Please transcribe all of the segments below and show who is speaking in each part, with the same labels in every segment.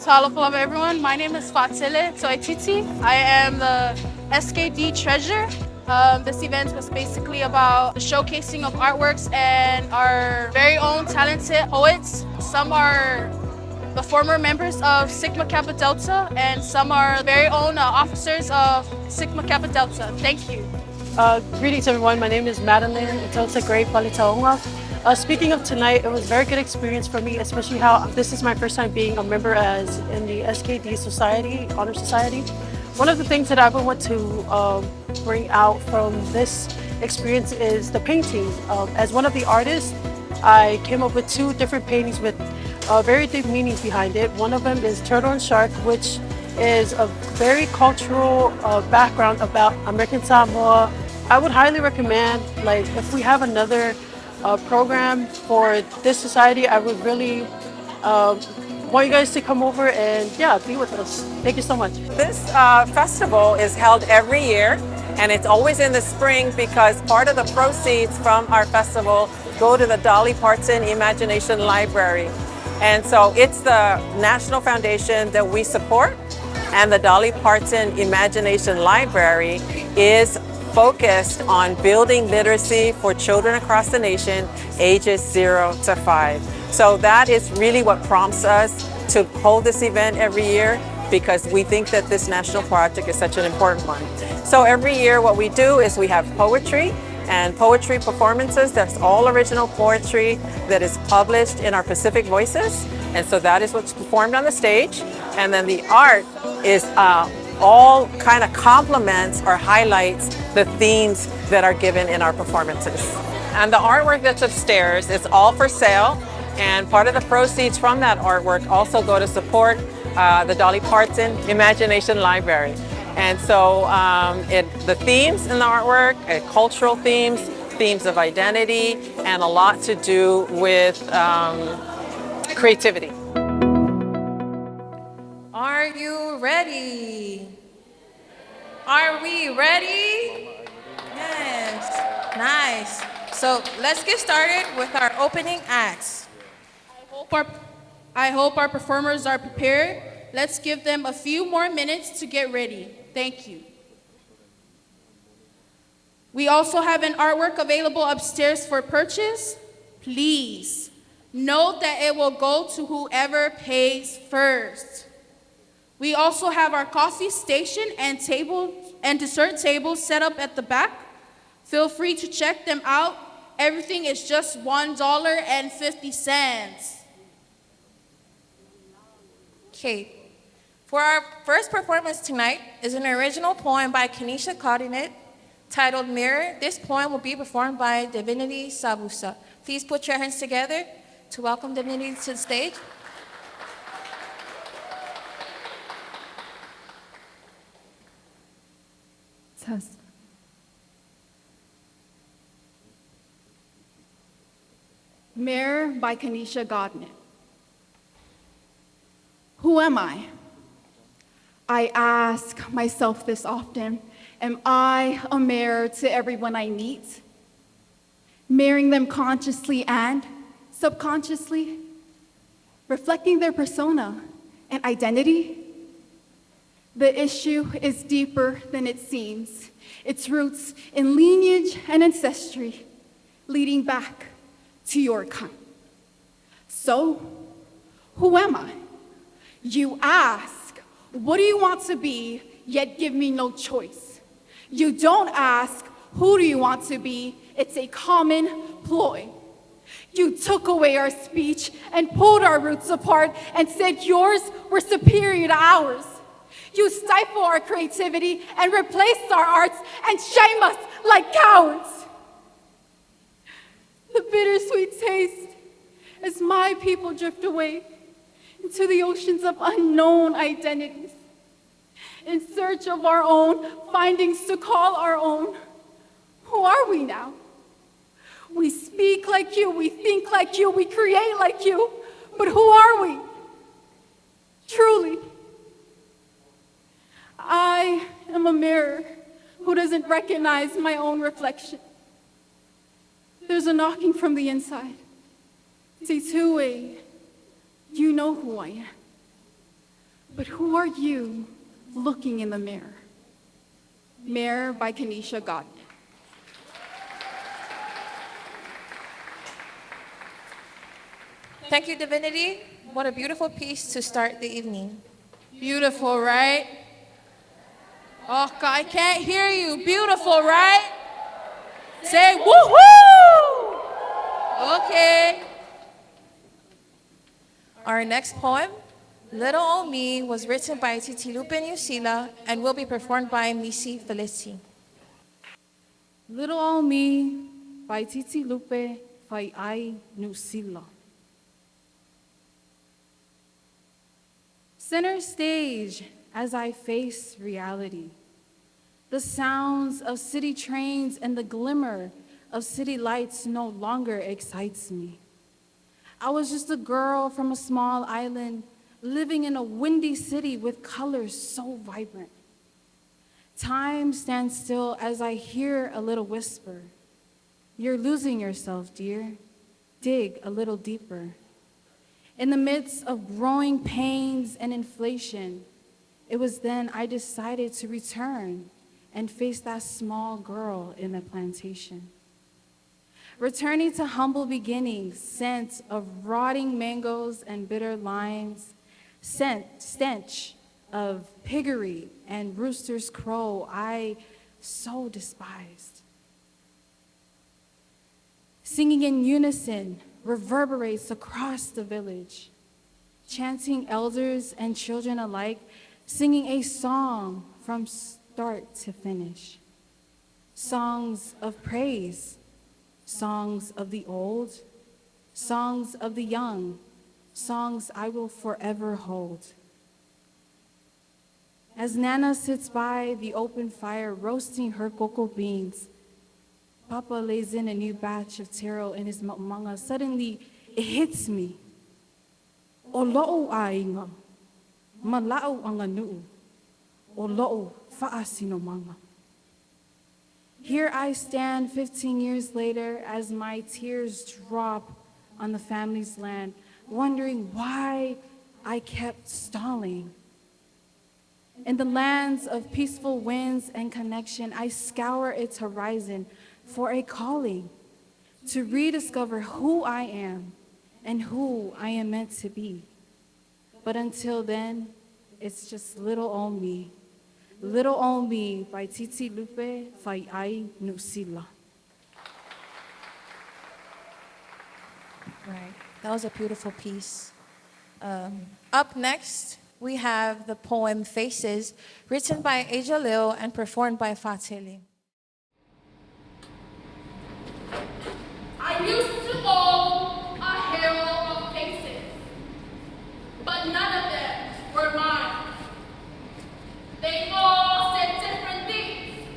Speaker 1: Hello everyone, my name is Fatile Toititi. I am the SKD treasurer. This event was basically about the showcasing of artworks and our very own talented poets. Some are the former members of Sigma Kappa Delta and some are very own officers of Sigma Kappa Delta. Thank you.
Speaker 2: Greetings everyone, my name is Madeline Itota Gray Palitaonga. Speaking of tonight, it was a very good experience for me, especially how this is my first time being a member as in the SKD Society, Honor Society. One of the things that I would want to bring out from this experience is the painting. As one of the artists, I came up with two different paintings with very deep meanings behind it. One of them is Turtle and Shark, which is a very cultural background about American Samoa. I would highly recommend, like, if we have another program for this society, I would really want you guys to come over and be with us. Thank you so much.
Speaker 3: This festival is held every year, and it's always in the spring because part of the proceeds from our festival go to the Dolly Parton Imagination Library. And so it's the national foundation that we support, and the Dolly Parton Imagination Library is focused on building literacy for children across the nation ages 0 to 5. So that is really what prompts us to hold this event every year, because we think that this national project is such an important one. So every year what we do is we have poetry and poetry performances. That's all original poetry that is published in our Pacific Voices. And so that is what's performed on the stage. And then the art is all kind of complements or highlights the themes that are given in our performances. And the artwork that's upstairs is all for sale, and part of the proceeds from that artwork also go to support the Dolly Parton Imagination Library. And so the themes in the artwork, cultural themes, themes of identity, and a lot to do with creativity.
Speaker 4: Are you ready? Are we ready? Yes, nice. So let's get started with our opening acts.
Speaker 1: I hope our performers are prepared. Let's give them a few more minutes to get ready. Thank you. We also have an artwork available upstairs for purchase. Please note that it will go to whoever pays first. We also have our coffee station and dessert tables set up at the back. Feel free to check them out. Everything is just $1.50.
Speaker 4: Okay, for our first performance tonight is an original poem by Kanisha Cardinate titled Mirror. This poem will be performed by Divinity Sabusa. Please put your hands together to welcome Divinity to the stage.
Speaker 5: Mirror by Kanisha Godnett. Who am I? I ask myself this often. Am I a mirror to everyone I meet? Mirroring them consciously and subconsciously? Reflecting their persona and identity? The issue is deeper than it seems. Its roots in lineage and ancestry, leading back to your kind. So, who am I? You ask, what do you want to be, yet give me no choice. You don't ask, who do you want to be? It's a common ploy. You took away our speech and pulled our roots apart and said yours were superior to ours. You stifle our creativity and replace our arts and shame us like cowards. The bittersweet taste as my people drift away into the oceans of unknown identities, in search of our own findings to call our own. Who are we now? We speak like you, we think like you, we create like you, but who are we? Truly, I am a mirror who doesn't recognize my own reflection. There's a knocking from the inside. Say, Tue, you know who I am. But who are you looking in the mirror? Mirror by Kanisha Godin.
Speaker 4: Thank you, Divinity. What a beautiful piece to start the evening.
Speaker 1: Beautiful, right? Oh, God, I can't hear you. Beautiful, right? Say woohoo! Okay.
Speaker 4: Our next poem, Little Old Me, was written by Titilupe Nusila and will be performed by Missy Felici.
Speaker 5: Little Old Me by Titilupe Fai'ai Nusila. Center stage as I face reality. The sounds of city trains and the glimmer of city lights no longer excites me. I was just a girl from a small island living in a windy city with colors so vibrant. Time stands still as I hear a little whisper. You're losing yourself, dear. Dig a little deeper. In the midst of growing pains and inflation, it was then I decided to return and face that small girl in the plantation. Returning to humble beginnings, scent of rotting mangoes and bitter limes, stench of piggery and rooster's crow I so despised. Singing in unison reverberates across the village, chanting elders and children alike, singing a song from start to finish. Songs of praise, songs of the old, songs of the young, songs I will forever hold. As Nana sits by the open fire roasting her cocoa beans, Papa lays in a new batch of taro in his manga. Suddenly, it hits me. O lo'o ainga, malao anga nu'u, o lo'o fa'asino manga. Here I stand 15 years later as my tears drop on the family's land, wondering why I kept stalling. In the lands of peaceful winds and connection, I scour its horizon for a calling to rediscover who I am and who I am meant to be. But until then, it's just Little Old Me. Little Old Me by Titilupe Fai'ai Nusila.
Speaker 4: Right, that was a beautiful piece. Up next, we have the poem Faces, written by Aja Lil and performed by Fatili.
Speaker 1: I used to own a halo of faces, but none of them were mine. They all said different things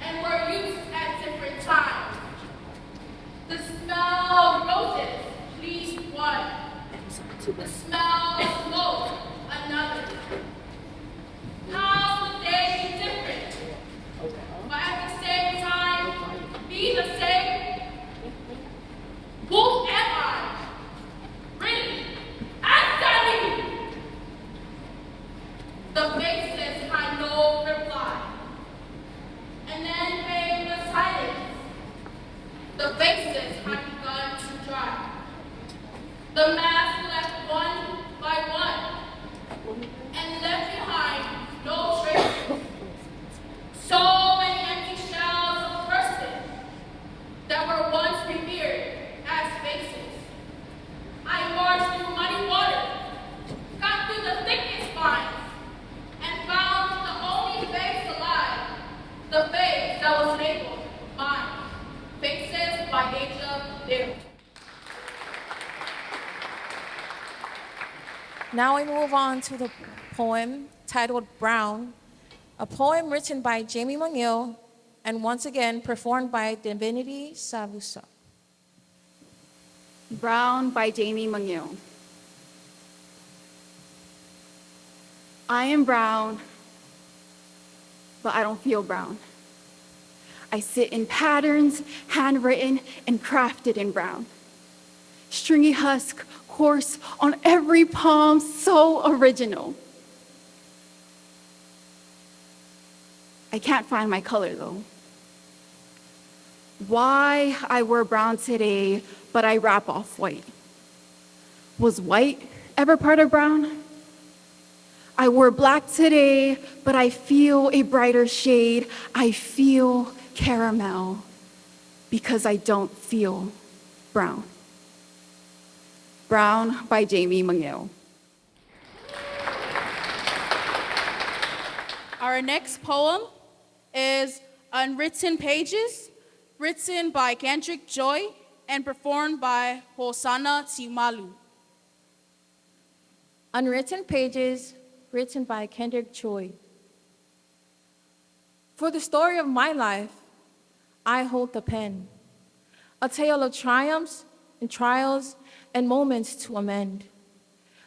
Speaker 1: and were used at different times. The smell of roses pleased one. The smell of smoke another. How would they be different, but at the same time be the same? Who am I? Really? Answer me! The faces had no reply. And then came the silence. The faces had begun to dry. The mask left one by one and left behind no traces. So many empty shells of persons that were once revered as faces. I marched through muddy water, got through the thickest vines, and found the only face alive, the face that was labeled mine. Faces by Aja Lil.
Speaker 4: Now we move on to the poem titled Brown, a poem written by Jamie McNeil and once again performed by Divinity Savusa.
Speaker 5: Brown by Jamie McNeil. I am brown, but I don't feel brown. I sit in patterns, handwritten and crafted in brown. Stringy husk, coarse on every palm, so original. I can't find my color though. Why I wear brown today, but I wrap off white. Was white ever part of brown? I wore black today, but I feel a brighter shade. I feel caramel because I don't feel brown. Brown by Jamie Mangel.
Speaker 1: Our next poem is Unwritten Pages, written by Kendrick Joy and performed by Hosanna Timalu.
Speaker 4: Unwritten Pages, written by Kendrick Joy. For the story of my life, I hold the pen, a tale of triumphs and trials and moments to amend.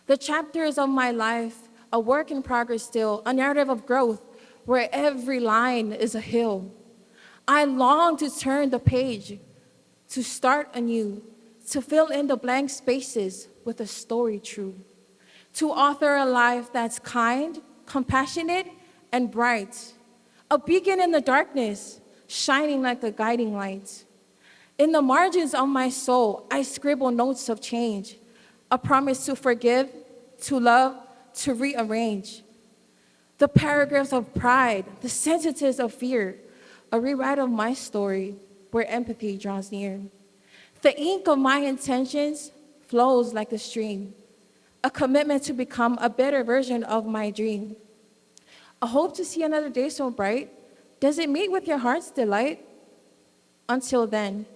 Speaker 4: The chapters of my life, a work in progress still, a narrative of growth where every line is a hill. I long to turn the page, to start anew, to fill in the blank spaces with a story true, to author a life that's kind, compassionate, and bright, a beacon in the darkness, shining like a guiding light. In the margins of my soul, I scribble notes of change, a promise to forgive, to love, to rearrange. The paragraphs of pride, the sentences of fear, a rewrite of my story where empathy draws near. The ink of my intentions flows like a stream, a commitment to become a better version of my dream. A hope to see another day so bright. Does it meet with your heart's delight? Until then,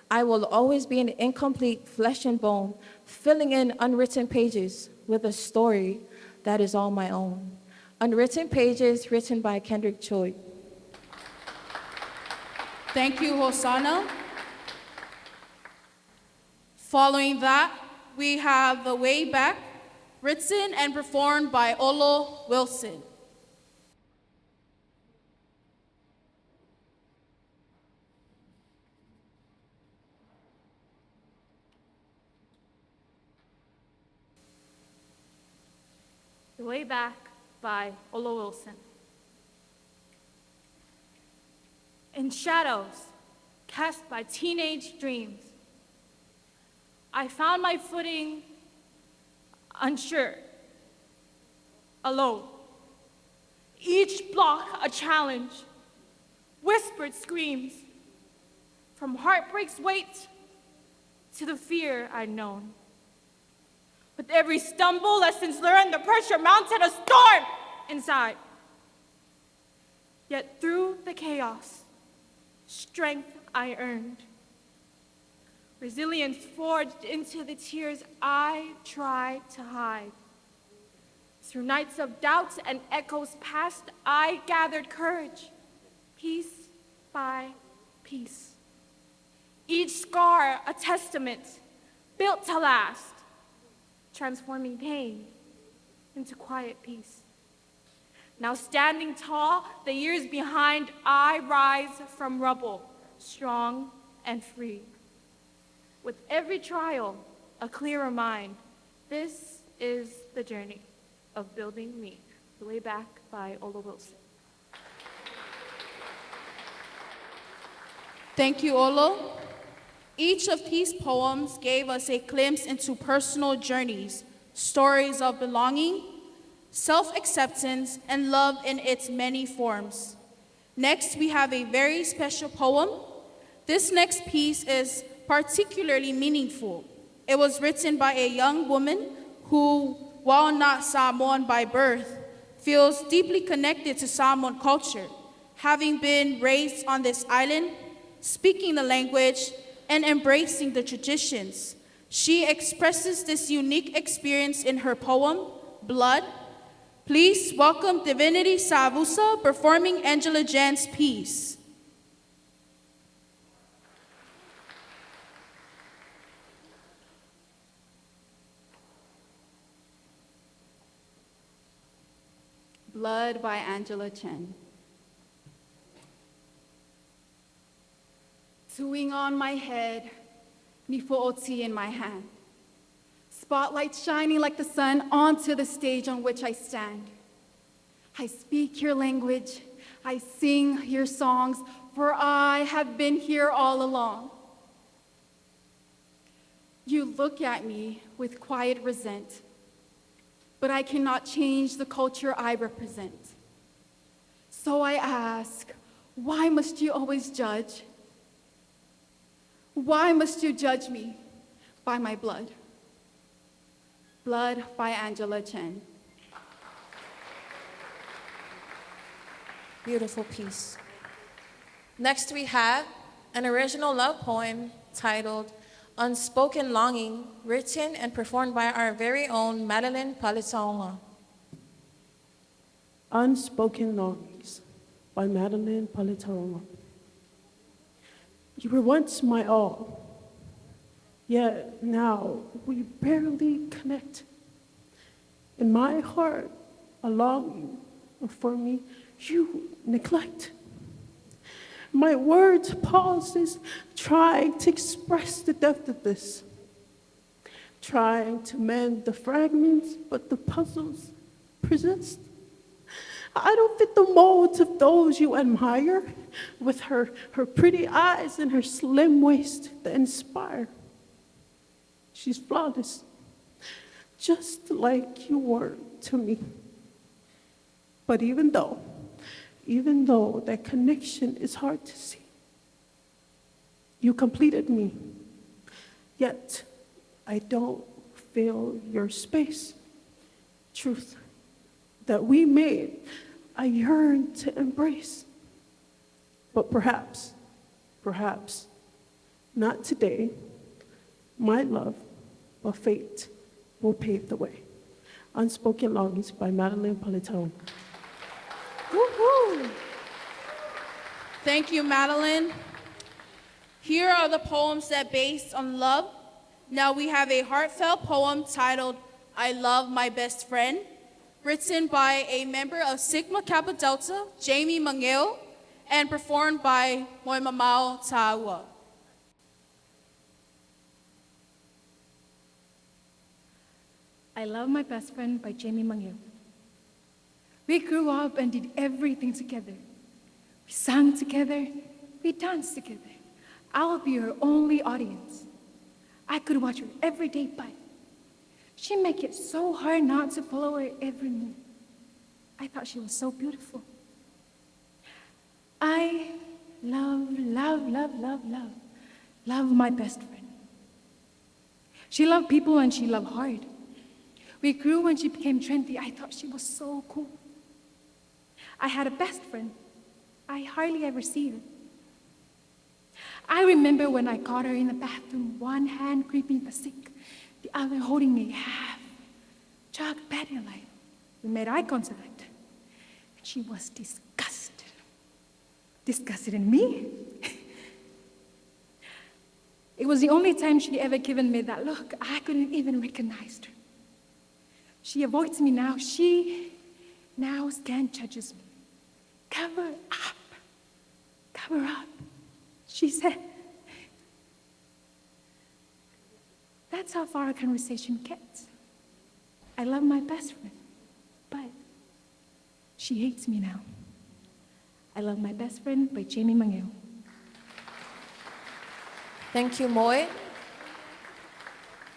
Speaker 4: I will always be an incomplete flesh and bone, filling in unwritten pages with a story that is all my own. Unwritten Pages, written by Kendrick Choi.
Speaker 1: Thank you, Hosanna. Following that, we have The Way Back, written and performed by Olo Wilson.
Speaker 6: The Way Back by Olo Wilson. In shadows cast by teenage dreams, I found my footing unsure, alone. Each block a challenge, whispered screams, from heartbreak's weight to the fear I'd known. With every stumble, lessons learned, the pressure mounted a storm inside. Yet through the chaos, strength I earned. Resilience forged into the tears I tried to hide. Through nights of doubts and echoes past, I gathered courage, piece by piece. Each scar a testament, built to last, transforming pain into quiet peace. Now standing tall, the years behind, I rise from rubble, strong and free. With every trial, a clearer mind. This is the journey of building me. The Way Back by Olo Wilson.
Speaker 1: Thank you, Olo. Each of these poems gave us a glimpse into personal journeys, stories of belonging, self-acceptance, and love in its many forms. Next, we have a very special poem. This next piece is particularly meaningful. It was written by a young woman who, while not Samoan by birth, feels deeply connected to Samoan culture, having been raised on this island, speaking the language, and embracing the traditions. She expresses this unique experience in her poem, Blood. Please welcome Divinity Savusa performing Angela Jan's piece.
Speaker 5: Blood by Angela Chen. Tuing on my head, Nifo'oti in my hand. Spotlight shining like the sun onto the stage on which I stand. I speak your language, I sing your songs, for I have been here all along. You look at me with quiet resent, but I cannot change the culture I represent. So I ask, why must you always judge? Why must you judge me by my blood? Blood by Angela Chen.
Speaker 4: Beautiful piece. Next, we have an original love poem titled Unspoken Longing, written and performed by our very own Madeline Palitaonga.
Speaker 2: Unspoken Longings by Madeline Palitaonga. You were once my all, yet now we barely connect. In my heart, a longing for me you neglect. My words pauses, trying to express the depth of this, trying to mend the fragments, but the puzzles persist. I don't fit the molds of those you admire, with her pretty eyes and her slim waist that inspire. She's flawless, just like you were to me. But even though that connection is hard to see, you completed me, yet I don't feel your space. Truth that we made, I yearn to embrace. But perhaps, not today, my love, but fate will pave the way. Unspoken Longings by Madeline Palitaonga.
Speaker 1: Woo-hoo. Thank you, Madeline. Here are the poems that based on love. Now we have a heartfelt poem titled I Love My Best Friend, written by a member of Sigma Kappa Delta, Jamie Mangeo, and performed by Moimamao Tawa.
Speaker 6: I Love My Best Friend by Jamie Mangeo. We grew up and did everything together. We sang together, we danced together. I'll be her only audience. I could watch her every day, but she'd make it so hard not to follow her every move. I thought she was so beautiful. I love my best friend. She loved people and she loved hard. We grew when she became trendy. I thought she was so cool. I had a best friend. I hardly ever see her. I remember when I caught her in the bathroom, one hand gripping the sink, the other holding a half-jug Pedialyte. We made eye contact, and she was disgusted. Disgusted in me? It was the only time she'd ever given me that look. I couldn't even recognize her. She avoids me now. She now judges me. Cover up. Cover up, she said. That's how far our conversation gets. I love my best friend, but she hates me now. I Love My Best Friend by Jamie Mangeo.
Speaker 4: Thank you, Moy.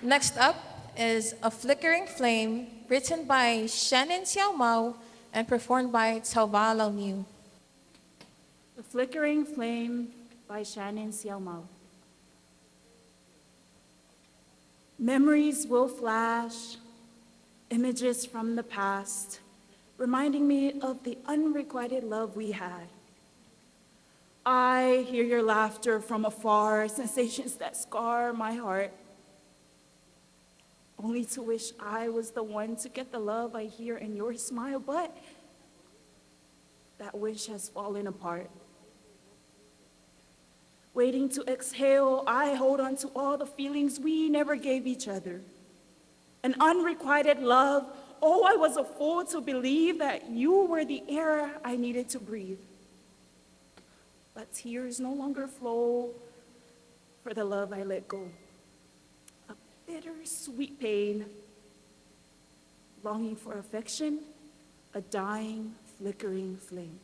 Speaker 4: Next up is A Flickering Flame, written by Shannon Xiao Mao and performed by Tauva Lau Niu.
Speaker 7: The Flickering Flame by Shannon Xiao Mao. Memories will flash, images from the past, reminding me of the unrequited love we had. I hear your laughter from afar, sensations that scar my heart, only to wish I was the one to get the love I hear in your smile, but that wish has fallen apart. Waiting to exhale, I hold on to all the feelings we never gave each other. An unrequited love. Oh, I was a fool to believe that you were the air I needed to breathe. But tears no longer flow for the love I let go. A bittersweet pain, longing for affection, a dying, flickering flame.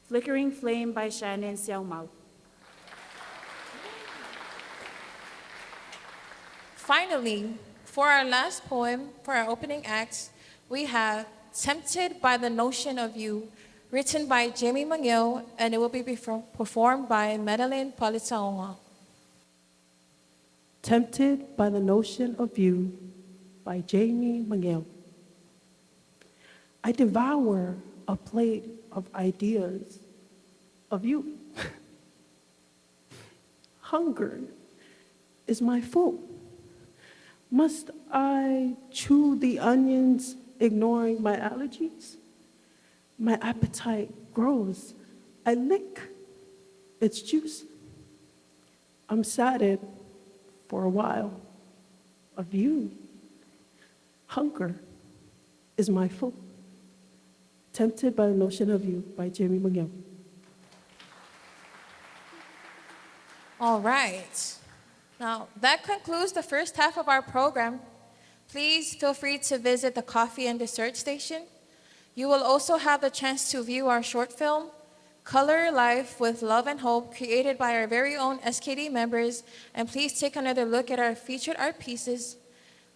Speaker 7: Flickering Flame by Shannon Xiaomao.
Speaker 4: Finally, for our last poem, for our opening act, we have Tempted by the Notion of You, written by Jamie McGill, and it will be performed by Madeline Politaonga.
Speaker 2: Tempted by the Notion of You by Jamie McGill. I devour a plate of ideas of you. Hunger is my food. Must I chew the onions, ignoring my allergies? My appetite grows. I lick its juice. I'm saddened for a while of you. Hunger is my food. Tempted by the Notion of You by Jamie McGill.
Speaker 4: All right. Now, that concludes the first half of our program. Please feel free to visit the coffee and dessert station. You will also have the chance to view our short film, Color Your Life with Love and Hope, created by our very own SKD members, and please take another look at our featured art pieces.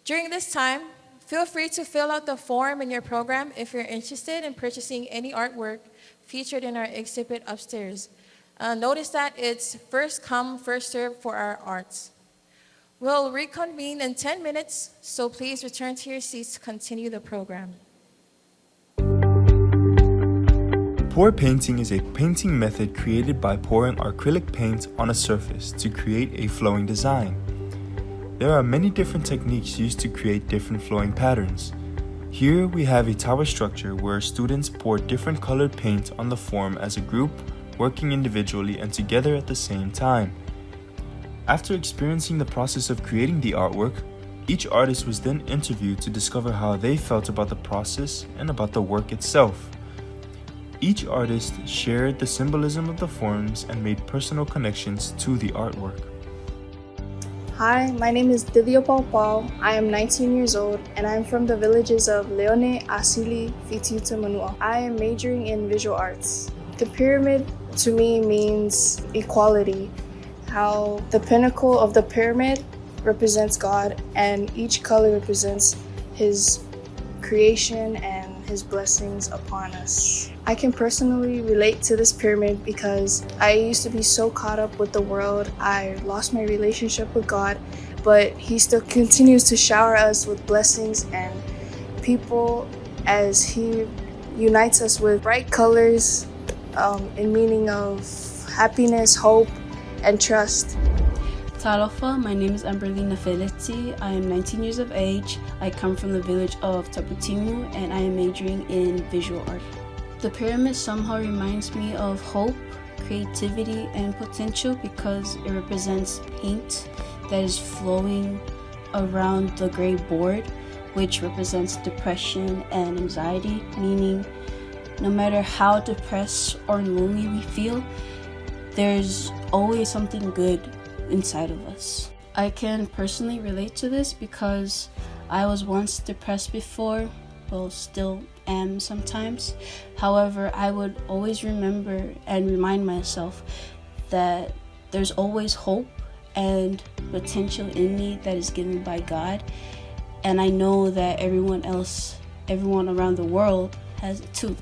Speaker 4: During this time, feel free to fill out the form in your program if you're interested in purchasing any artwork featured in our exhibit upstairs. Notice that it's first come, first served for our arts. We'll reconvene in 10 minutes, so please return to your seats to continue the program.
Speaker 8: Pour painting is a painting method created by pouring acrylic paint on a surface to create a flowing design. There are many different techniques used to create different flowing patterns. Here we have a tower structure where students pour different colored paint on the form as a group, working individually and together at the same time. After experiencing the process of creating the artwork, each artist was then interviewed to discover how they felt about the process and about the work itself. Each artist shared the symbolism of the forms and made personal connections to the artwork.
Speaker 9: Hi, my name is Divya Paupau. I am 19 years old and I am from the villages of Leone, Asili, Fitiuta, Manua. I am majoring in visual arts. The pyramid to me means equality, how the pinnacle of the pyramid represents God and each color represents His creation and His blessings upon us. I can personally relate to this pyramid because I used to be so caught up with the world. I lost my relationship with God, but He still continues to shower us with blessings and people as He unites us with bright colors in meaning of happiness, hope, and trust.
Speaker 10: Talofa, my name is Amberlina Felici. I am 19 years of age. I come from the village of Taputimu and I am majoring in visual art. The pyramid somehow reminds me of hope, creativity, and potential because it represents paint that is flowing around the gray board, which represents depression and anxiety, meaning no matter how depressed or lonely we feel, there's always something good inside of us. I can personally relate to this because I was once depressed before, well, still am sometimes. However, I would always remember and remind myself that there's always hope and potential in me that is given by God. And I know that everyone around the world has it too.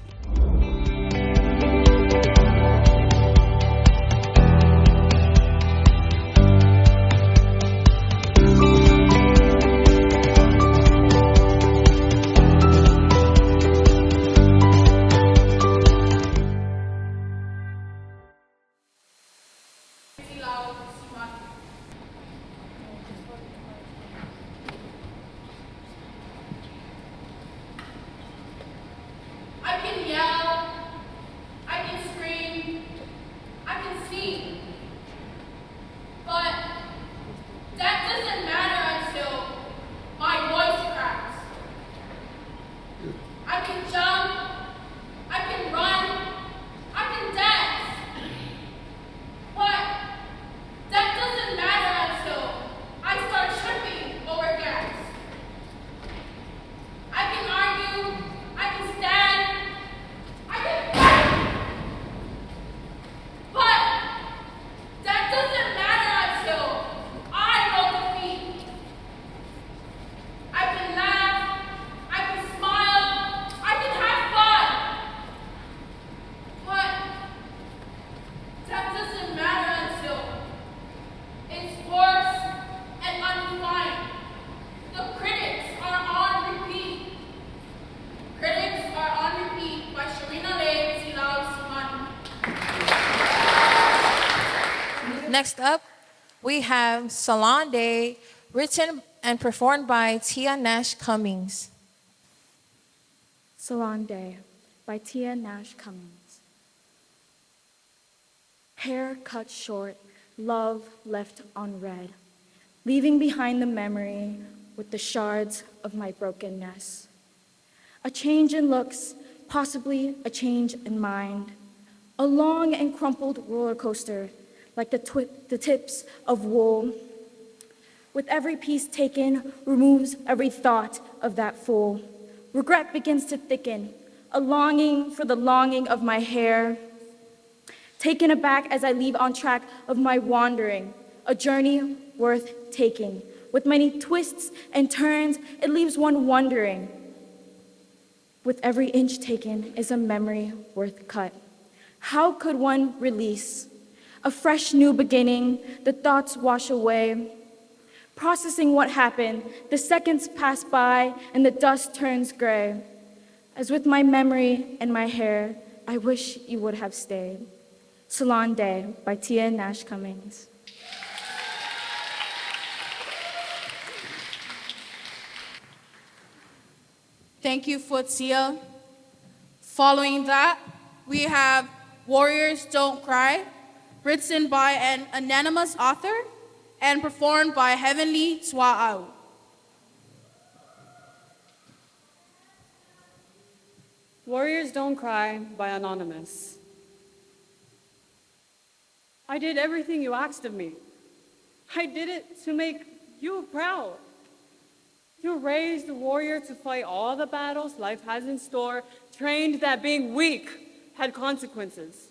Speaker 1: I can
Speaker 4: Next up, we have Salon Day, written and performed by Tia Nash Cummings.
Speaker 6: Salon Day by Tia Nash Cummings. Hair cut short, love left unread, leaving behind the memory with the shards of my brokenness. A change in looks, possibly a change in mind. A long and crumpled roller coaster, like the tips of wool. With every piece taken, removes every thought of that fool. Regret begins to thicken, a longing for the longing of my hair. Taken aback as I leave on track of my wandering, a journey worth taking. With many twists and turns, it leaves one wondering. With every inch taken is a memory worth cut. How could one release? A fresh new beginning, the thoughts wash away. Processing what happened, the seconds pass by and the dust turns gray. As with my memory and my hair, I wish you would have stayed. Salon Day by Tia Nash Cummings.
Speaker 1: Thank you, Tia. Following that, we have Warriors Don't Cry, written by an anonymous author and performed by Heavenly Tua'au.
Speaker 11: Warriors Don't Cry by Anonymous. I did everything you asked of me. I did it to make you proud. You raised a warrior to fight all the battles life has in store, trained that being weak had consequences.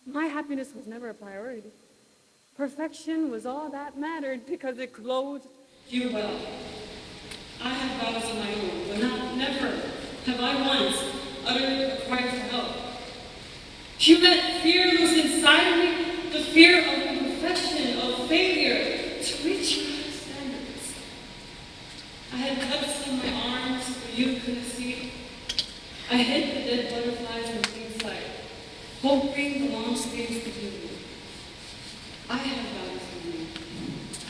Speaker 11: My happiness was never a priority. Perfection was all that mattered because it clothed you well. I have battles of my own, but never have I once uttered a cry for help. You let fear loose inside of me, the fear of imperfection, of failure, to reach your high standards. I had cuts on my arms where you couldn't see. I hid the dead butterflies in plain sight, hoping the long space could heal me. I have battles for you,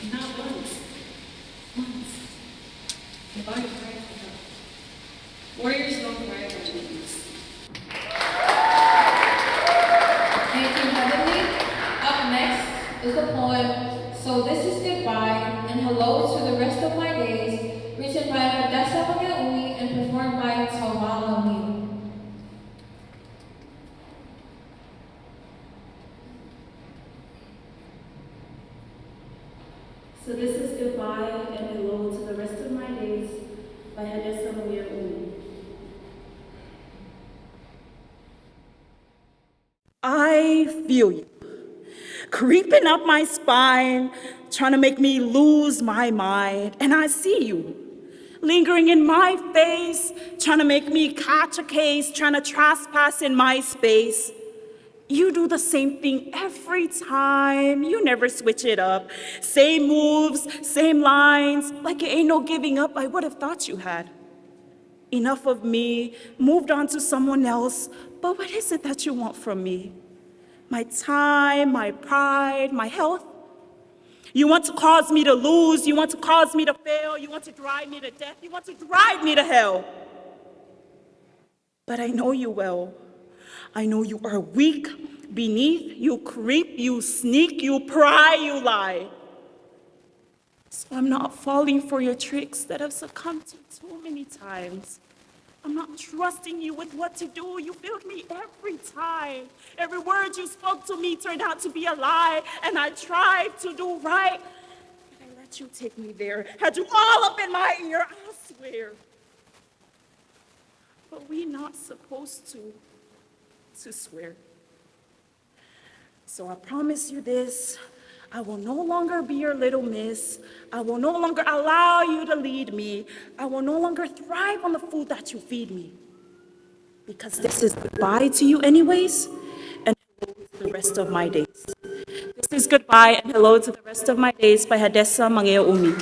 Speaker 11: and not once have I cried for help. Warriors don't cry for enemies.
Speaker 4: Thank you, Heavenly. Up next is the poem, So This Is Goodbye and Hello to the Rest of My Days, written by Hadessa Mangaui and performed by Tawala Lee.
Speaker 12: So this is goodbye and hello to the rest of my days by Hadessa Mangaui.
Speaker 7: I feel you, creeping up my spine, trying to make me lose my mind. And I see you, lingering in my face, trying to make me catch a case, trying to trespass in my space. You do the same thing every time. You never switch it up. Same moves, same lines, like it ain't no giving up I would have thought you had. Enough of me, moved on to someone else, but what is it that you want from me? My time, my pride, my health? You want to cause me to lose, you want to cause me to fail, you want to drive me to death, you want to drive me to hell. But I know you well. I know you are weak, beneath, you creep, you sneak, you pry, you lie. So I'm not falling for your tricks that I've succumbed to too many times. I'm not trusting you with what to do. You failed me every time. Every word you spoke to me turned out to be a lie, and I tried to do right. But I let you take me there, had you all up in my ear, I swear. But we not supposed to swear. So I promise you this. I will no longer be your little miss. I will no longer allow you to lead me. I will no longer thrive on the food that you feed me. Because this is goodbye to you anyways, and hello to the rest of my days. This is goodbye and hello to the rest of my days by Hadessa Mangaui.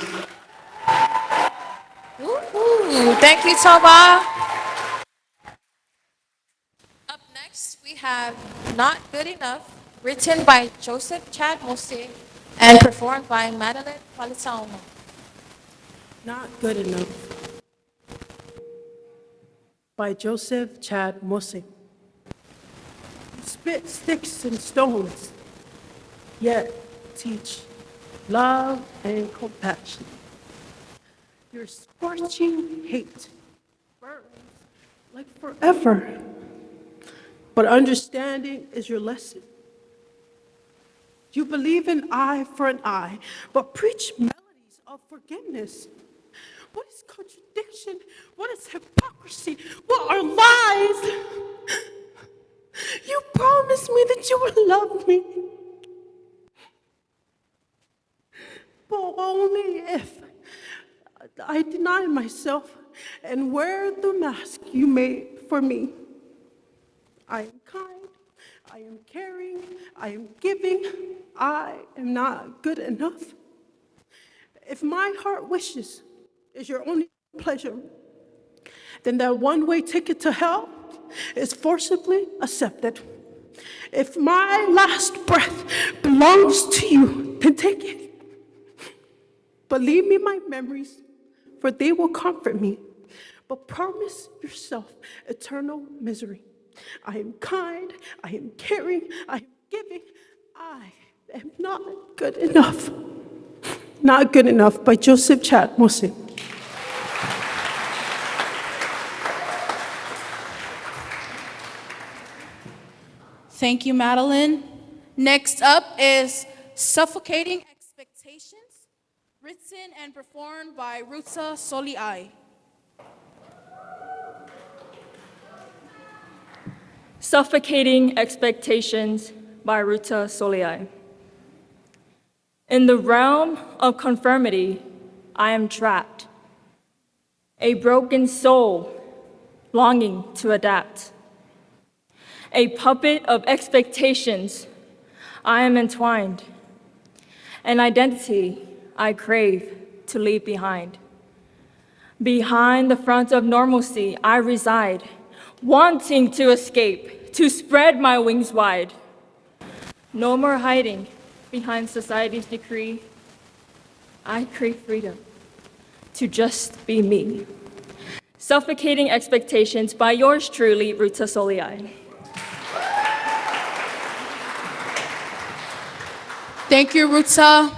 Speaker 4: Thank you, Toba. Up next, we have Not Good Enough, written by Joseph Chad Mose and performed by Madeline Palitauma.
Speaker 2: Not Good Enough by Joseph Chad Mose. You spit sticks and stones, yet teach love and compassion. Your scorching hate burns like forever, but understanding is your lesson. You believe in eye for an eye, but preach melodies of forgiveness. What is contradiction? What is hypocrisy? What are lies? You promised me that you would love me, but only if I deny myself and wear the mask you made for me. I am kind, I am caring, I am giving. I am not good enough. If my heart wishes is your only pleasure, then that one-way ticket to hell is forcibly accepted. If my last breath belongs to you, then take it. But leave me my memories, for they will comfort me. But promise yourself eternal misery. I am kind, I am caring, I am giving. I am not good enough. Not Good Enough by Joseph Chad Mose.
Speaker 1: Thank you, Madeline. Next up is Suffocating Expectations, written and performed by Ruta Soliai.
Speaker 13: Suffocating Expectations by Ruta Soliai. In the realm of conformity, I am trapped. A broken soul longing to adapt. A puppet of expectations, I am entwined. An identity I crave to leave behind. Behind the front of normalcy, I reside, wanting to escape, to spread my wings wide. No more hiding behind society's decree. I crave freedom to just be me. Suffocating Expectations by yours truly, Ruta Soliai.
Speaker 1: Thank you, Ruta.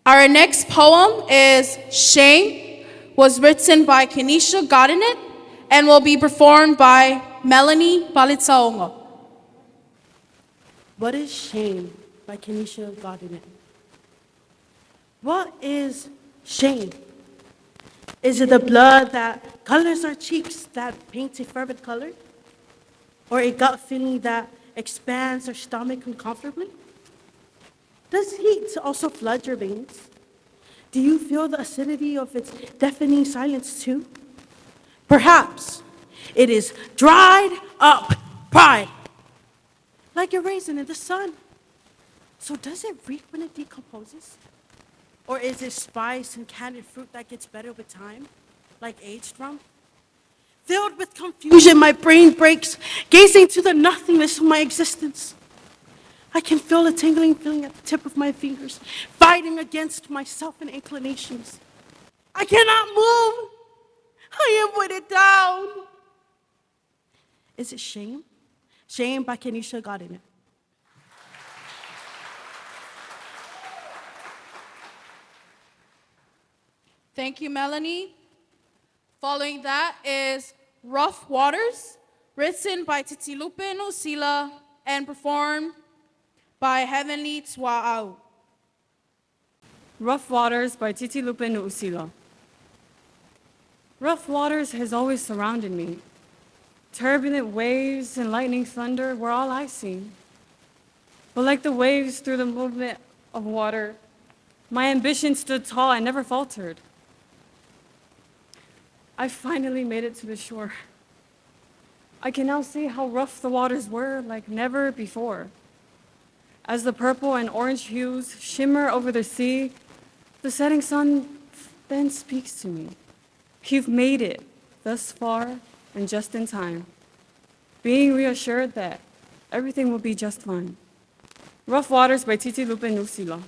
Speaker 1: Our next poem is Shame, was written by Kenisha Godinet and will be performed by Melanie Palitsaongo.
Speaker 2: What is shame by Kenisha Godinet? What is shame? Is it the blood that colors our cheeks that paints a fervent color? Or a gut feeling that expands our stomach uncomfortably? Does heat also flood your veins? Do you feel the acidity of its deafening silence too? Perhaps it is dried up pride, like a raisin in the sun. So does it reek when it decomposes? Or is it spice and candied fruit that gets better with time, like aged rum? Filled with confusion, my brain breaks, gazing to the nothingness of my existence. I can feel a tingling feeling at the tip of my fingers, fighting against myself and inclinations. I cannot move. I am weighted down. Is it shame? Shame by Kenisha Godinet.
Speaker 1: Thank you, Melanie. Following that is Rough Waters, written by Titilupe Nusila and performed by Heavenly Twa'au.
Speaker 11: Rough Waters by Titilupe Nu'usila. Rough waters has always surrounded me. Turbulent waves and lightning thunder were all I seen. But like the waves through the movement of water, my ambition stood tall and never faltered. I finally made it to the shore. I can now see how rough the waters were like never before. As the purple and orange hues shimmer over the sea, the setting sun then speaks to me. You've made it thus far and just in time, being reassured that Everything will be just fine. Rough Waters by Titi Lupe Nusila.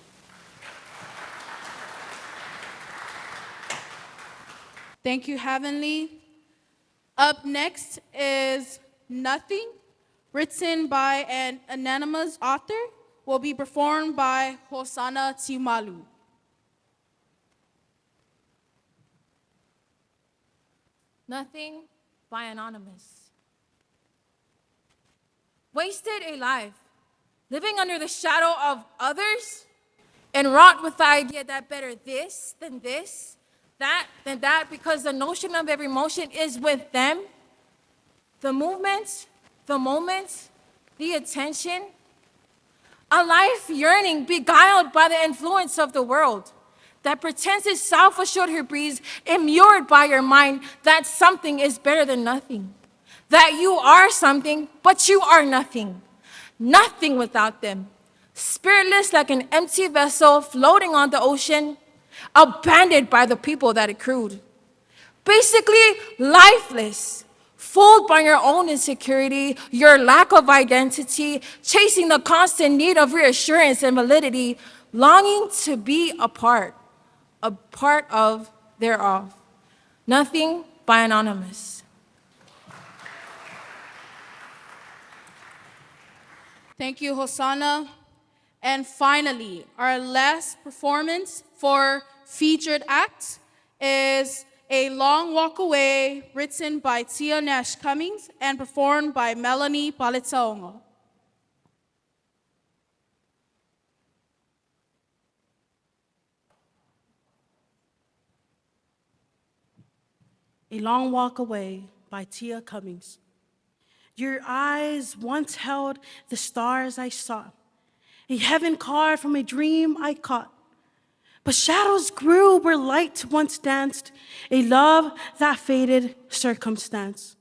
Speaker 1: Thank you, Heavenly. Up next is Nothing, written by an anonymous author, will be performed by Hosanna Tiumalu.
Speaker 4: Nothing by Anonymous. Wasted a life, living under the shadow of others, and wrought with the idea that better this than this, that than that, because the notion of every motion is with them. The movement, the moment, the attention. A life yearning, beguiled by the influence of the world, that pretends is self-assured her breeze, immured by your mind that something is better than nothing. That you are something, but you are nothing. Nothing without them. Spiritless like an empty vessel floating on the ocean, abandoned by the people that it crewed. Basically, lifeless, fooled by your own insecurity, your lack of identity, chasing the constant need of reassurance and validity, longing to be a part of thereof. Nothing by Anonymous.
Speaker 1: Thank you, Hosanna. And finally, our last performance for featured act is A Long Walk Away, written by Tia Nash Cummings and performed by Melanie Paletaongo.
Speaker 2: A Long Walk Away by Tia Cummings. Your eyes once held the stars I sought, a heaven carved from a dream I caught. But shadows grew where light once danced, a love that faded circumstance.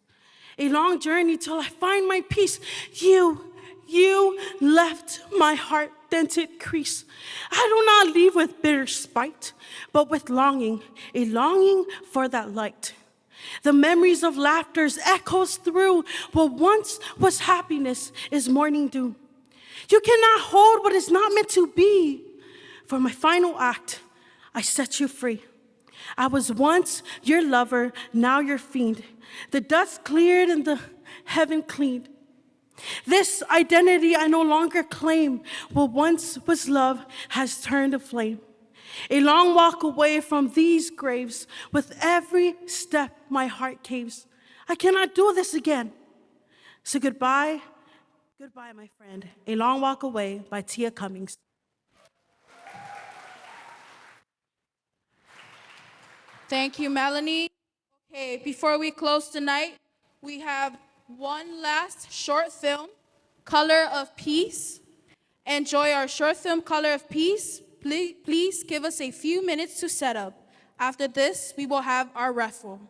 Speaker 2: A long journey till I find my peace. You left my heart dented crease. I do not leave with bitter spite, but with longing, a longing for that light. The memories of laughter's echoes through what once was happiness is morning dew. You cannot hold what is not meant to be. For my final act, I set you free. I was once your lover, now your fiend. The dust cleared and the heaven cleaned. This identity I no longer claim. What once was love has turned to flame. A long walk away from these graves. With every step my heart caves. I cannot do this again. So goodbye, goodbye, my friend. A Long Walk Away by Tia Cummings.
Speaker 1: Thank you, Melanie. Okay, before we close tonight, we have one last short film, Color of Peace. Enjoy our short film, Color of Peace. Please give us a few minutes to set up. After this, we will have our raffle.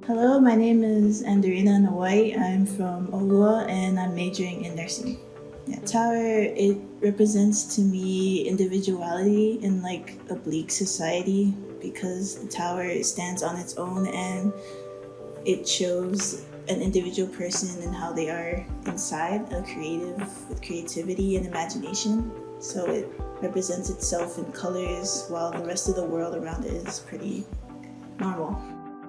Speaker 14: Hello, my name is Andorina Nawai. I'm from Olua and I'm majoring in nursing. Tower, it represents to me individuality in like a bleak society because the tower stands on its own and it shows an individual person and how they are inside, a creative with creativity and imagination. So it represents itself in colors while the rest of the world around it is pretty normal.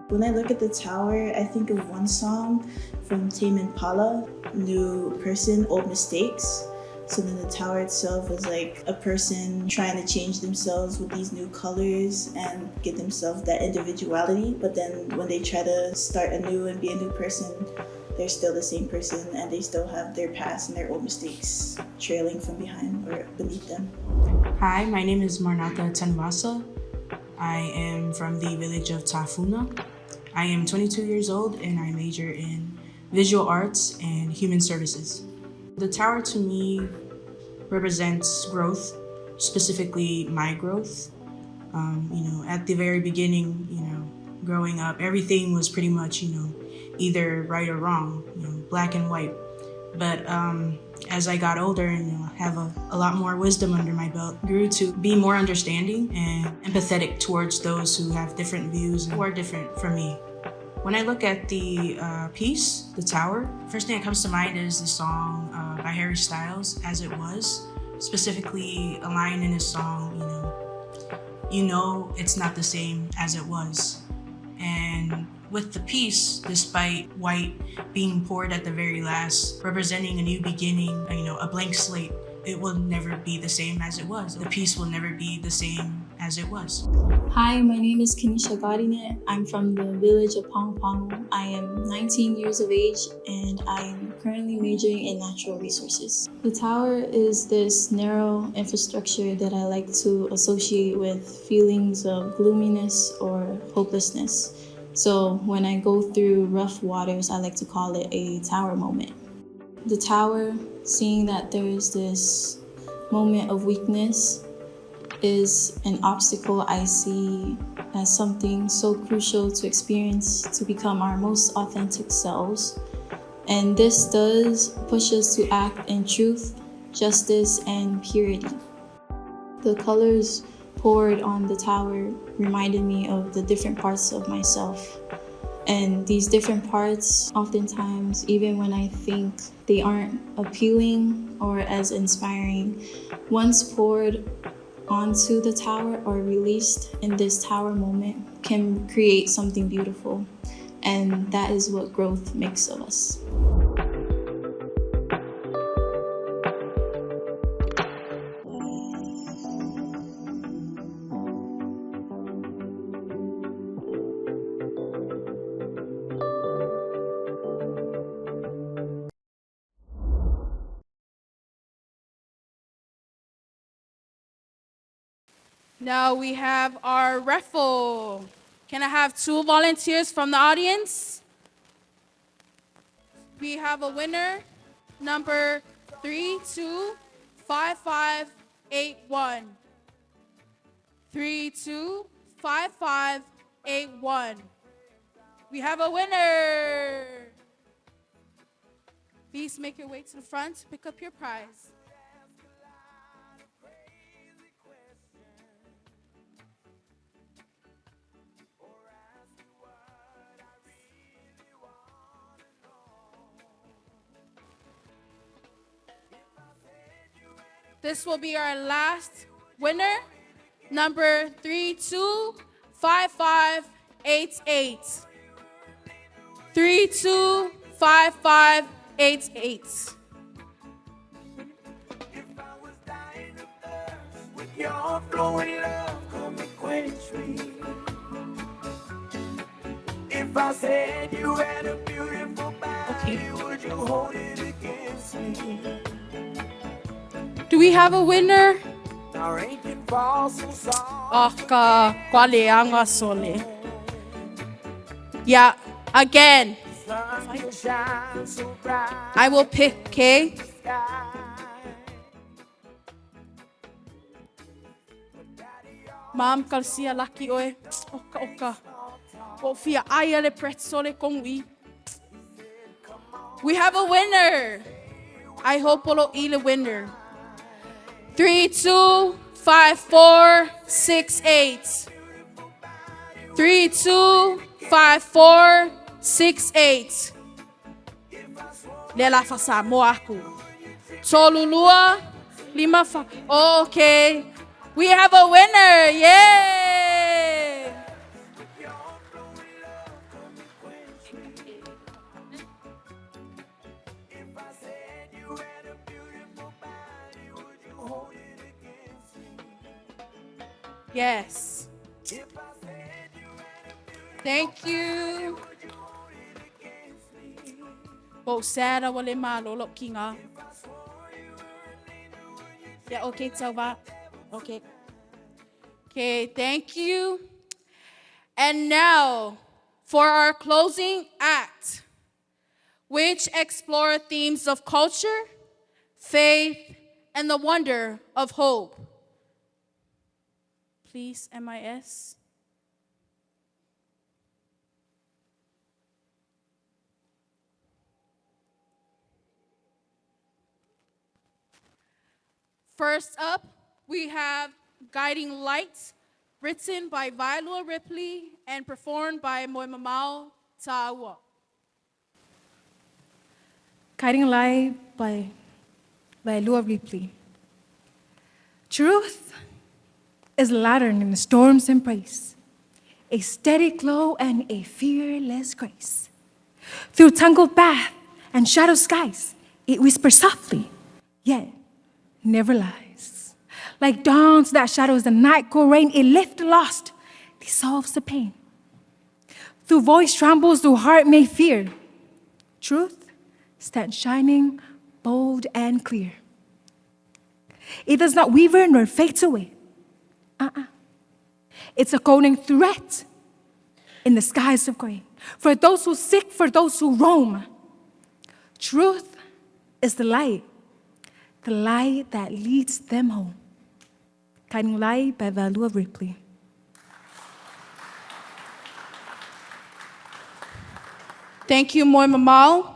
Speaker 14: When I look at the tower, I think of one song from Tame Impala, New Person, Old Mistakes. So then the tower itself is like a person trying to change themselves with these new colors and give themselves that individuality. But then when they try to start anew and be a new person, they're still the same person and they still have their past and their old mistakes trailing from behind or beneath them.
Speaker 15: Hi, my name is Marnatha Tanvasa. I am from the village of Tafuna. I am 22 years old and I major in visual arts and human services. The tower to me represents growth, specifically my growth. At the very beginning, growing up, everything was pretty much, either right or wrong, black and white. But as I got older and have a lot more wisdom under my belt, grew to be more understanding and empathetic towards those who have different views and who are different from me. When I look at the piece, The Tower, first thing that comes to mind is the song by Harry Styles, As It Was. Specifically, a line in his song, it's not the same as it was. And with the piece, despite white being poured at the very last, representing a new beginning, a blank slate, it will never be the same as it was. The piece will never be the same as it was.
Speaker 10: Hi, my name is Kanisha Godinet. I'm from the village of Pangpangu. I am 19 years of age and I am currently majoring in natural resources. The tower is this narrow infrastructure that I like to associate with feelings of gloominess or hopelessness. So when I go through rough waters, I like to call it a tower moment. The tower, seeing that there is this moment of weakness, is an obstacle I see as something so crucial to experience to become our most authentic selves. And this does push us to act in truth, justice, and purity. The colors poured on the tower reminded me of the different parts of myself. And these different parts, oftentimes, even when I think they aren't appealing or as inspiring, once poured onto the tower or released in this tower moment, can create something beautiful. And that is what growth makes of us.
Speaker 1: Now we have our raffle. Can I have 2 volunteers from the audience? We have a winner, number 325581. 325581. We have a winner. Please make your way to the front to pick up your prize. This will be our last winner, number 325588. 325588.
Speaker 16: Your flowing love, come and quench me. If I said you had a beautiful body, would you hold it against me?
Speaker 1: Do we have a winner? Yeah, again. I will pick, okay? Mom, kalsia laki oe. Oka. Fia aya le pretzole kongwi. We have a winner. I hope we'll eat a winner. 325468. 325468. Lela fasa mo aku. Tolulua lima fa. Oh, okay. We have a winner. Yay! Yes. Thank you. Bo Sarah wale malo lo kinga. Yeah, okay, Tova. Okay. Okay, thank you. And now for our closing act, which explore themes of culture, faith, and the wonder of hope. Please, MIS. First up, we have Guiding Lights, written by Viola Ripley and performed by Moimamau Ta'awa.
Speaker 17: Guiding Light by Lua Ripley. Truth is a lantern in the storm's embrace, a steady glow and a fearless grace. Through tangled path and shadow skies, it whispers softly, yet never lies. Like dawns that shadows the night cold rain, it lifts the lost, dissolves the pain. Through voice trembles, though heart may fear, truth stands shining, bold and clear. It does not waver nor fades away. It's a golden thread in the skies of gray. For those who seek, for those who roam, truth is the light that leads them home. Guiding Light by Viola Ripley.
Speaker 1: Thank you, Moimamau.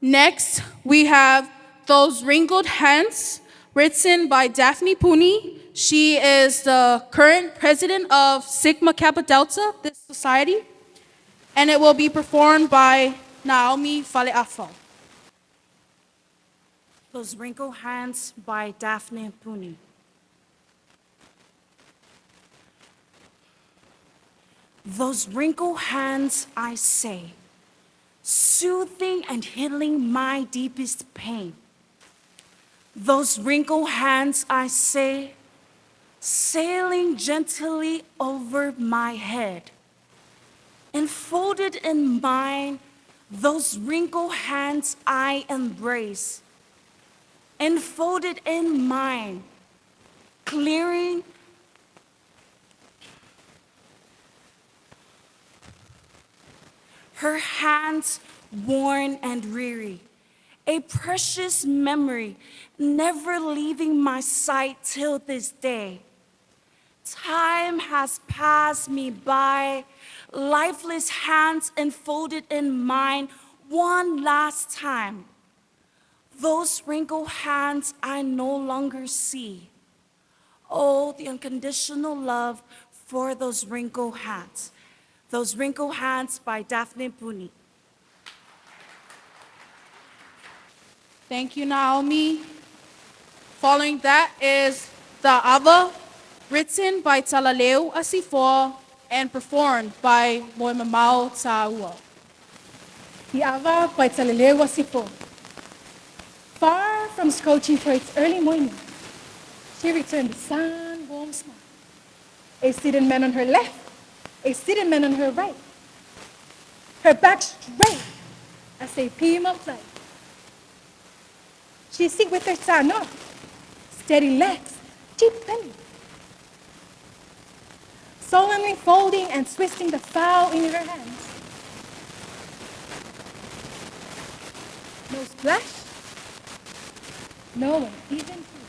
Speaker 1: Next, we have Those Wrinkled Hands, written by Daphne Puni. She is the current president of Sigma Kappa Delta, this society, and it will be performed by Naomi Fale'afo.
Speaker 7: Those Wrinkled Hands by Daphne Puni. Those wrinkled hands, I say, soothing and healing my deepest pain. Those wrinkled hands, I say, sailing gently over my head. Enfolded in mine, those wrinkled hands I embrace. Enfolded in mine, clearing her hands worn and weary, a precious memory never leaving my sight till this day. Time has passed me by, lifeless hands enfolded in mine one last time. Those wrinkled hands I no longer see. Oh, the unconditional love for those wrinkled hands. Those Wrinkled Hands by Daphne Puni.
Speaker 1: Thank you, Naomi. Following that is The Ava, written by Talaleu Asifo and performed by Moimamau Ta'awa.
Speaker 17: The Ava by Talaleu Asifo. Far from scorching for its early morning, she returned the sun-warm smile. A seated man on her left, a seated man on her right, her back straight as a beam of light. She sit with her sano, steady legs, deep belly, solemnly folding and twisting the fowl in her hands. No splash, no one even food.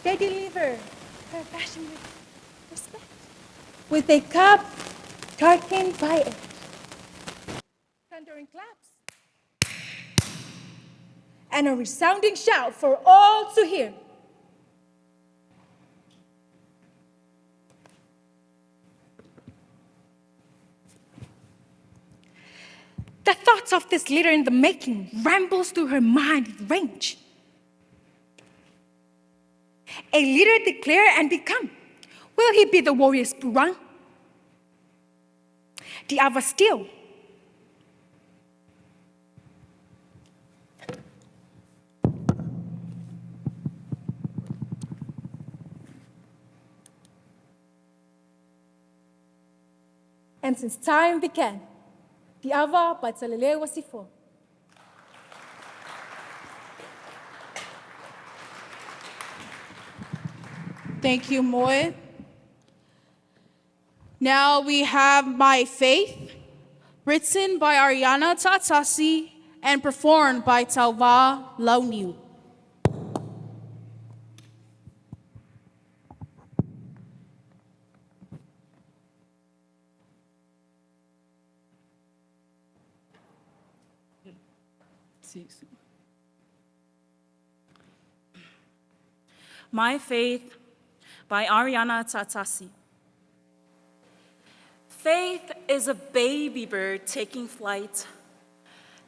Speaker 17: They deliver her passion with respect, with a cup darkened by it. Thundering claps and a resounding shout for all to hear. The thoughts of this leader in the making rambles through her mind with range. A leader declare and become. Will he be the warrior's Purang? The Ava still. And since time began, the Ava by Talaleu Asifo.
Speaker 1: Thank you, Moe. Now we have My Faith, written by Ariana Tatasi and performed by Tauva Launiu.
Speaker 7: See you soon. My Faith by Ariana Tatasi. Faith is a baby bird taking flight,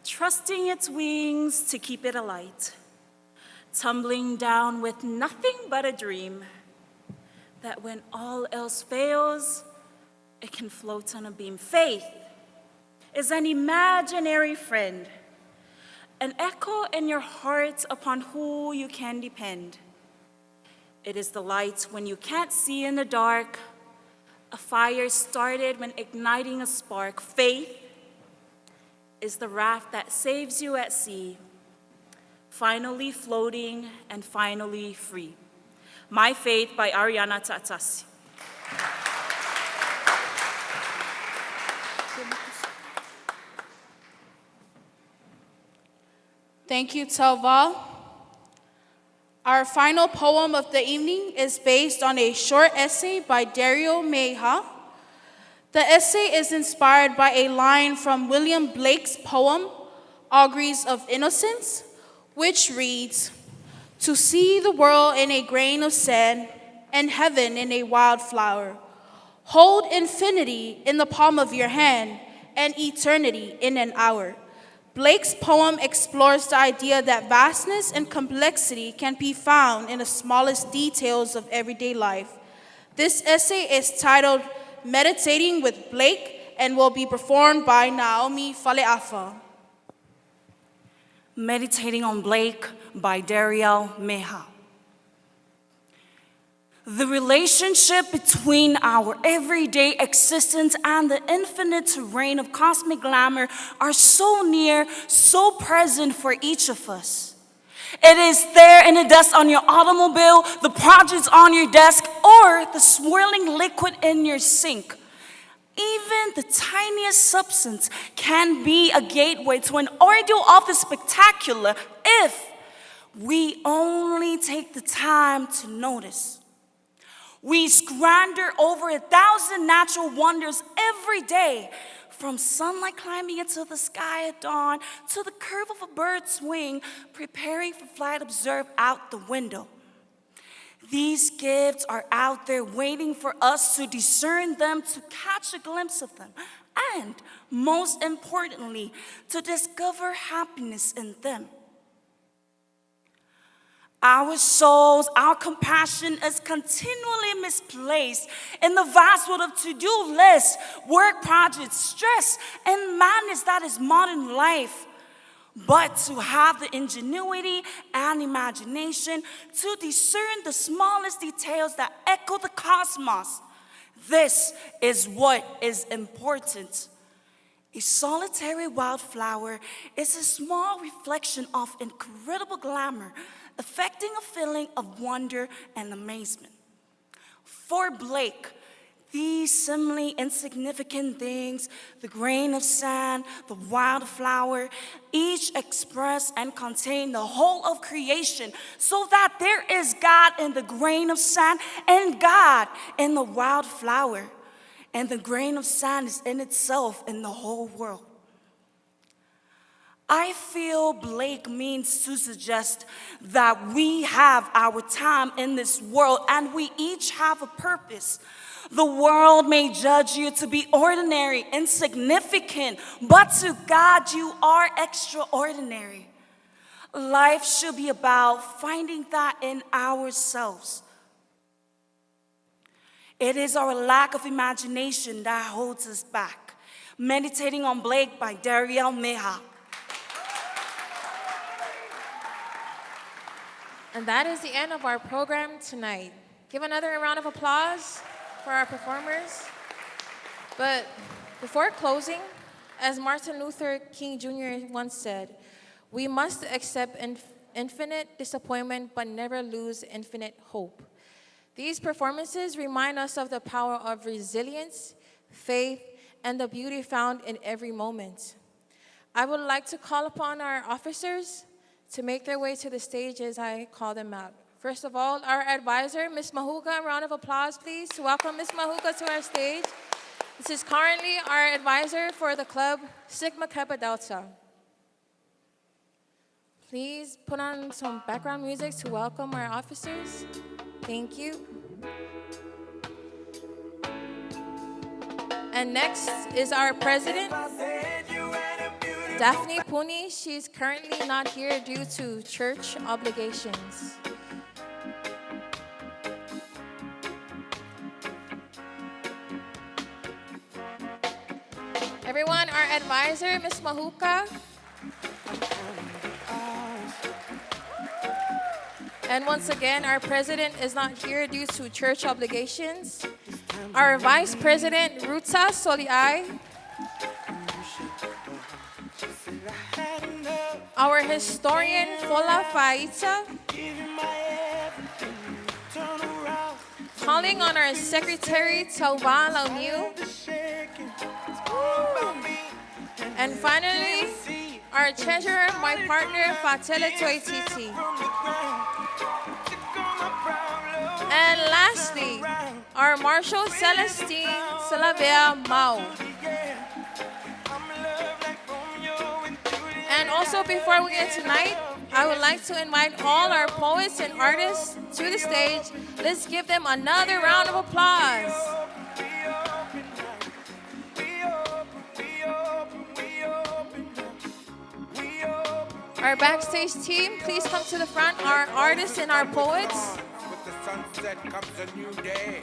Speaker 7: trusting its wings to keep it alight, tumbling down with nothing but a dream that when all else fails, it can float on a beam. Faith is an imaginary friend, an echo in your heart upon who you can depend. It is the light when you can't see in the dark, a fire started when igniting a spark. Faith is the raft that saves you at sea, finally floating and finally free. My Faith by Ariana Tatasi.
Speaker 1: Thank you, Telval. Our final poem of the evening is based on a short essay by Dario Meha. The essay is inspired by a line from William Blake's poem, Auguries of Innocence, which reads, "To see the world in a grain of sand and heaven in a wildflower. Hold infinity in the palm of your hand and eternity in an hour." Blake's poem explores the idea that vastness and complexity can be found in the smallest details of everyday life. This essay is titled Meditating with Blake and will be performed by Naomi Faleafa.
Speaker 7: Meditating on Blake by Dario Meha. The relationship between our everyday existence and the infinite terrain of cosmic glamour are so near, so present for each of us. It is there in the dust on your automobile, the projects on your desk, or the swirling liquid in your sink. Even the tiniest substance can be a gateway to an ordeal of the spectacular if we only take the time to notice. We squander over 1,000 natural wonders every day, from sunlight climbing into the sky at dawn to the curve of a bird's wing preparing for flight observed out the window. These gifts are out there waiting for us to discern them, to catch a glimpse of them, and most importantly, to discover happiness in them. Our souls, our compassion is continually misplaced in the vast world of to-do lists, work projects, stress, and madness that is modern life. But to have the ingenuity and imagination to discern the smallest details that echo the cosmos, this is what is important. A solitary wildflower is a small reflection of incredible glamour, affecting a feeling of wonder and amazement. For Blake, these seemingly insignificant things, the grain of sand, the wildflower, each express and contain the whole of creation, so that there is God in the grain of sand and God in the wildflower, and the grain of sand is in itself in the whole world. I feel Blake means to suggest that we have our time in this world and we each have a purpose. The world may judge you to be ordinary, insignificant, but to God you are extraordinary. Life should be about finding that in ourselves. It is our lack of imagination that holds us back. Meditating on Blake by Dario Meha.
Speaker 4: And that is the end of our program tonight. Give another round of applause for our performers. But before closing, as Martin Luther King Jr. once said, we must accept infinite disappointment but never lose infinite hope. These performances remind us of the power of resilience, faith, and the beauty found in every moment. I would like to call upon our officers to make their way to the stage as I call them out. First of all, our advisor, Ms. Mahuga, a round of applause, please, to welcome Ms. Mahuga to our stage. This is currently our advisor for the club, Sigma Kappa Delta. Please put on some background music to welcome our officers. Thank you. And next is our president, Daphne Puni. She's currently not here due to church obligations. Everyone, our advisor, Ms. Mahuka. And once again, our president is not here due to church obligations. Our vice president, Ruta Soliai. Our historian, Fola Faita. Calling on our secretary, Tauba Launiu. And finally, our treasurer, my partner, Fatele Toititi. And lastly, our Marshal Celestine Salavea Mao. And also before we get tonight, I would like to invite all our poets and artists to the stage. Let's give them another round of applause. Our backstage team, please come to the front, our artists and our poets.
Speaker 16: With the sunset comes a new day.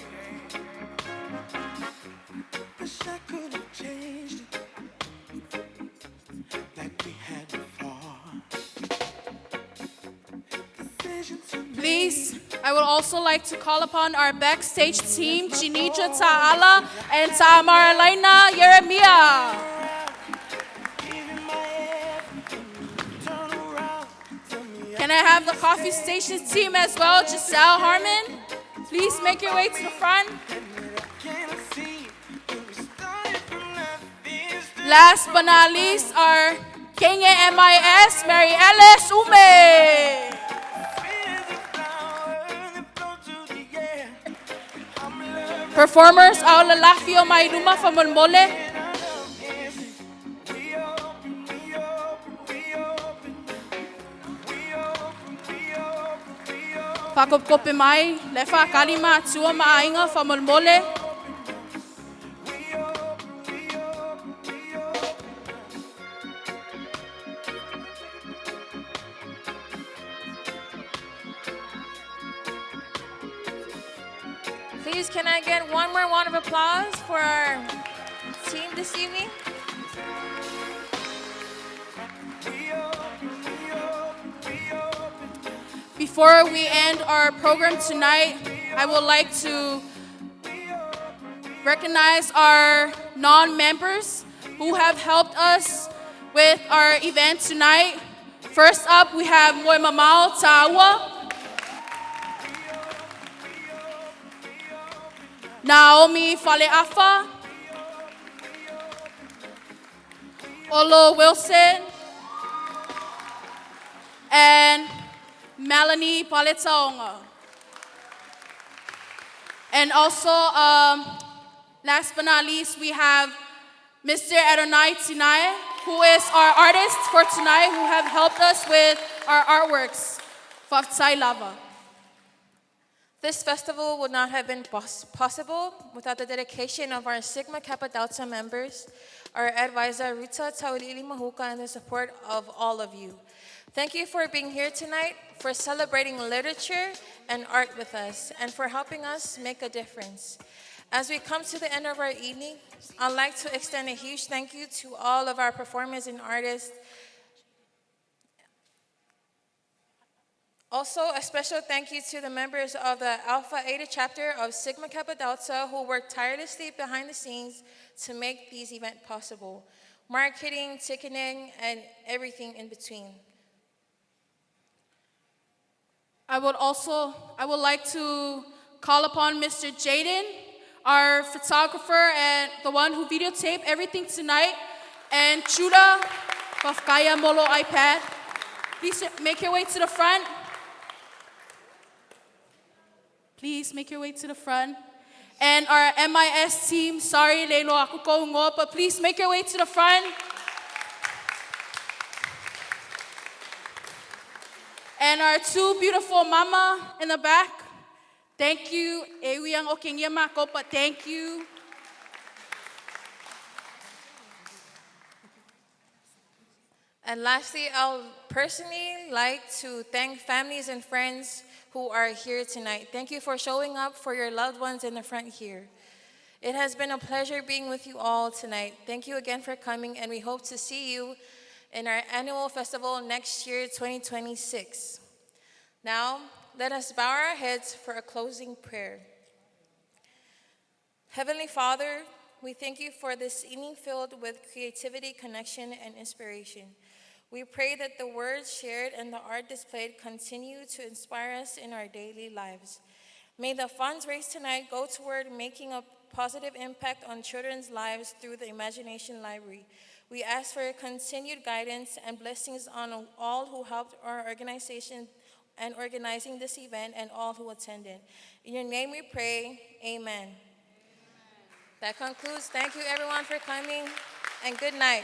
Speaker 16: Wish I could have changed it like we had before.
Speaker 1: Please, I would also like to call upon our backstage team, Jinija Ta'ala and Tamaralaina Yeremia. Can I have the coffee station team as well, Giselle Harmon? Please make your way to the front. Last but not least, our Kenya MIS, Mary Ellis Ume. Performers, Aula Lafio Maiduma from Monmole. Pakopope mai, lefa kalima tua maainga from Monmole.
Speaker 4: Please, can I get one more round of applause for our team this evening?
Speaker 1: Before we end our program tonight, I would like to recognize our non-members who have helped us with our event tonight. First up, we have Moy Mamao Tawa, Naomi Faleafa, Olo Wilson, and Melanie Paletaonga. And also, last but not least, we have Mr. Adonai Tinai, who is our artist for tonight, who have helped us with our artworks. Faftsai Lava.
Speaker 4: This festival would not have been possible without the dedication of our Sigma Kappa Delta members, our advisor Ruta Tawilili Mahuka, and the support of all of you. Thank you for being here tonight, for celebrating literature and art with us, and for helping us make a difference. As we come to the end of our evening, I'd like to extend a huge thank you to all of our performers and artists. Also, a special thank you to the members of the Alpha Eta chapter of Sigma Kappa Delta who worked tirelessly behind the scenes to make these events possible. Marketing, ticketing, and everything in between.
Speaker 1: I would like to call upon Mr. Jaden, our photographer and the one who videotaped everything tonight, and Chuda Fafkaya Molo iPad. Please make your way to the front. Please make your way to the front. And our MIS team, sorry, Lelo Akuko Ngo, but please make your way to the front. And our two beautiful mama in the back, thank you. Ewiyang okingyama ko, but thank you.
Speaker 4: And lastly, I'll personally like to thank families and friends who are here tonight. Thank you for showing up for your loved ones in the front here. It has been a pleasure being with you all tonight. Thank you again for coming, and we hope to see you in our annual festival next year, 2026. Now, let us bow our heads for a closing prayer. Heavenly Father, we thank you for this evening filled with creativity, connection, and inspiration. We pray that the words shared and the art displayed continue to inspire us in our daily lives. May the funds raised tonight go toward making a positive impact on children's lives through the Imagination Library. We ask for your continued guidance and blessings on all who helped our organization and organizing this event and all who attended. In your name we pray, amen. That concludes. Thank you everyone for coming, and good night.